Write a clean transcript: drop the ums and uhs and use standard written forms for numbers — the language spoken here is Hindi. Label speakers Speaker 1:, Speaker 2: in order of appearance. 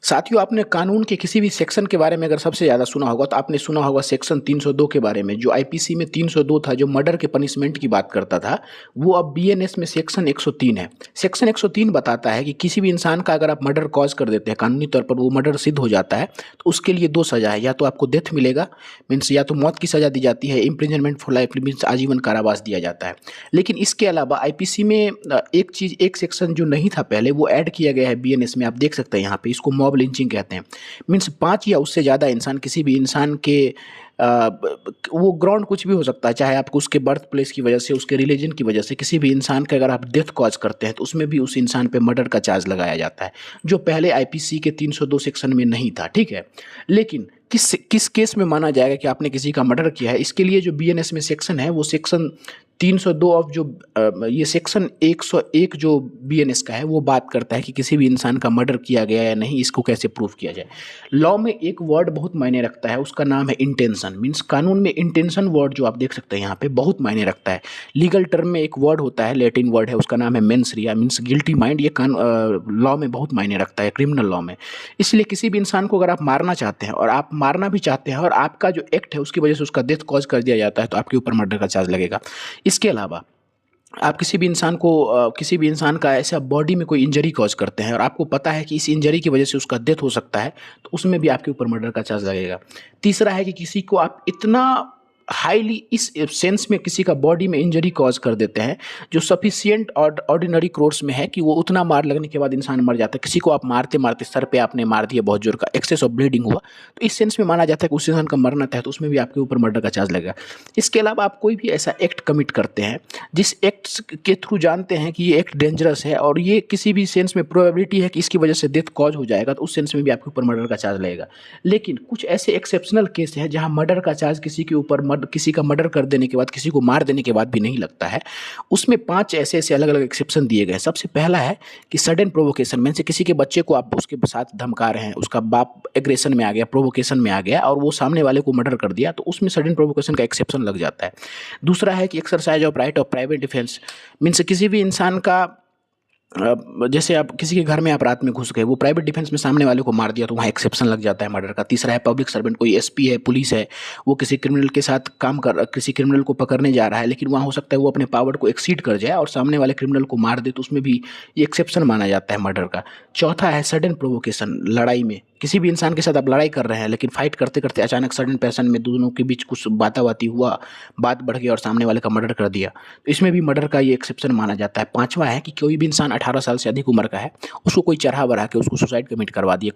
Speaker 1: साथियों, आपने कानून के किसी भी सेक्शन के बारे में अगर सबसे ज़्यादा सुना होगा तो आपने सुना होगा सेक्शन 302 के बारे में, जो आईपीसी में 302 था, जो मर्डर के पनिशमेंट की बात करता था। वो अब बीएनएस में सेक्शन 103 है। सेक्शन 103 बताता है कि किसी भी इंसान का अगर आप मर्डर कॉज कर देते हैं, कानूनी तौर पर वो मर्डर सिद्ध हो जाता है, तो उसके लिए दो सज़ा है। या तो आपको डेथ मिलेगा, मीन्स या तो मौत की सज़ा दी जाती है, इम्प्रिजनमेंट फॉर लाइफ मीन्स आजीवन कारावास दिया जाता है। लेकिन इसके अलावा आईपीसी में एक सेक्शन जो नहीं था पहले, वो ऐड किया गया है बीएनएस में। आप देख सकते हैं यहाँ पे, इसको मॉब लिंचिंग कहते हैं। मीन्स 5 या उससे ज़्यादा इंसान, किसी भी इंसान के वो ग्राउंड कुछ भी हो सकता है, चाहे आपको उसके बर्थ प्लेस की वजह से, उसके रिलीजन की वजह से, किसी भी इंसान का अगर आप डेथ कॉज करते हैं तो उसमें भी उस इंसान पे मर्डर का चार्ज लगाया जाता है, जो पहले आईपीसी के 302 सेक्शन में नहीं था। ठीक है, लेकिन किस किस केस में माना जाएगा कि आपने किसी का मर्डर किया है, इसके लिए जो बीएनएस में सेक्शन है वो सेक्शन 302 ऑफ जो ये सेक्शन 101 जो बीएनएस का है वो बात करता है कि किसी भी इंसान का मर्डर किया गया या नहीं, इसको कैसे प्रूव किया जाए। लॉ में एक वर्ड बहुत मायने रखता है, उसका नाम है इंटेंशन। मीन्स कानून में इंटेंशन वर्ड जो आप देख सकते हैं यहाँ पे बहुत मायने रखता है। लीगल टर्म में एक वर्ड होता है, लैटिन वर्ड है, उसका नाम है मेंस रिया, मीन्स गिल्टी माइंड। ये लॉ में बहुत मायने रखता है, क्रिमिनल लॉ में। इसलिए किसी भी इंसान को अगर आप मारना चाहते हैं और आप मारना भी चाहते हैं और आपका जो एक्ट है उसकी वजह से उसका डेथ कॉज कर दिया जाता है, तो आपके ऊपर मर्डर का चार्ज लगेगा। इसके अलावा आप किसी भी इंसान को किसी भी इंसान का ऐसा बॉडी में कोई इंजरी कॉज करते हैं और आपको पता है कि इस इंजरी की वजह से उसका डेथ हो सकता है, तो उसमें भी आपके ऊपर मर्डर का चार्ज लगेगा। तीसरा है कि किसी को आप इतना हाईली इस सेंस में किसी का बॉडी में इंजरी कॉज कर देते हैं जो सफिशिएंट और ऑर्डिनरी कोर्स में है कि वो उतना मार लगने के बाद इंसान मर जाता है। किसी को आप मारते मारते सर पे आपने मार दिया, बहुत जोर का एक्सेस ऑफ ब्लीडिंग हुआ, तो इस सेंस में माना जाता है कि उस इंसान का मरना तय है, तो उसमें भी आपके ऊपर मर्डर का चार्ज लगेगा। इसके अलावा आप कोई भी ऐसा एक्ट कमिट करते हैं जिस एक्ट के थ्रू जानते हैं कि ये एक्ट डेंजरस है और ये किसी भी सेंस में प्रोबेबिलिटी है कि इसकी वजह से डेथ कॉज हो जाएगा, तो उस सेंस में भी आपके ऊपर मर्डर का चार्ज लगेगा। लेकिन कुछ ऐसे एक्सेप्शनल केस हैं जहां मर्डर का चार्ज किसी का मर्डर कर देने के बाद, किसी को मार देने के बाद भी नहीं लगता है। उसमें 5 ऐसे अलग अलग एक्सेप्शन दिए गए हैं। सबसे पहला है कि सडन प्रोवोकेशन, मीन्स किसी के बच्चे को आप उसके साथ धमका रहे हैं, उसका बाप एग्रेशन में आ गया, प्रोवोकेशन में आ गया और वो सामने वाले को मर्डर कर दिया, तो उसमें सडन प्रोवोकेशन का एक्सेप्शन लग जाता है। दूसरा है कि exercise of right of private defence, means किसी भी इंसान का जैसे आप किसी के घर में आप रात में घुस गए, वो प्राइवेट डिफेंस में सामने वाले को मार दिया, तो वहाँ एक्सेप्शन लग जाता है मर्डर का। तीसरा है पब्लिक सर्वेंट, कोई एसपी है, पुलिस है, वो किसी क्रिमिनल के साथ किसी क्रिमिनल को पकड़ने जा रहा है, लेकिन वहाँ हो सकता है वो अपने पावर को एक्सीड कर जाए और सामने वाले क्रिमिनल को मार दे, तो उसमें भी ये एक्सेप्शन माना जाता है मर्डर का। चौथा है सडन प्रोवोकेशन, लड़ाई में किसी भी इंसान के साथ आप लड़ाई कर रहे हैं, लेकिन फाइट करते करते अचानक सडन पैशन में दोनों के बीच कुछ बाताबाती हुआ, बात बढ़ गया और सामने वाले का मर्डर कर दिया, तो इसमें भी मर्डर का ये एक्सेप्शन माना जाता है। पांचवा है कि कोई भी इंसान 18 साल से अधिक उम्र का है, उसको कोई चढ़ा बढ़ा के उसको सुसाइड कमिट करवा दिया।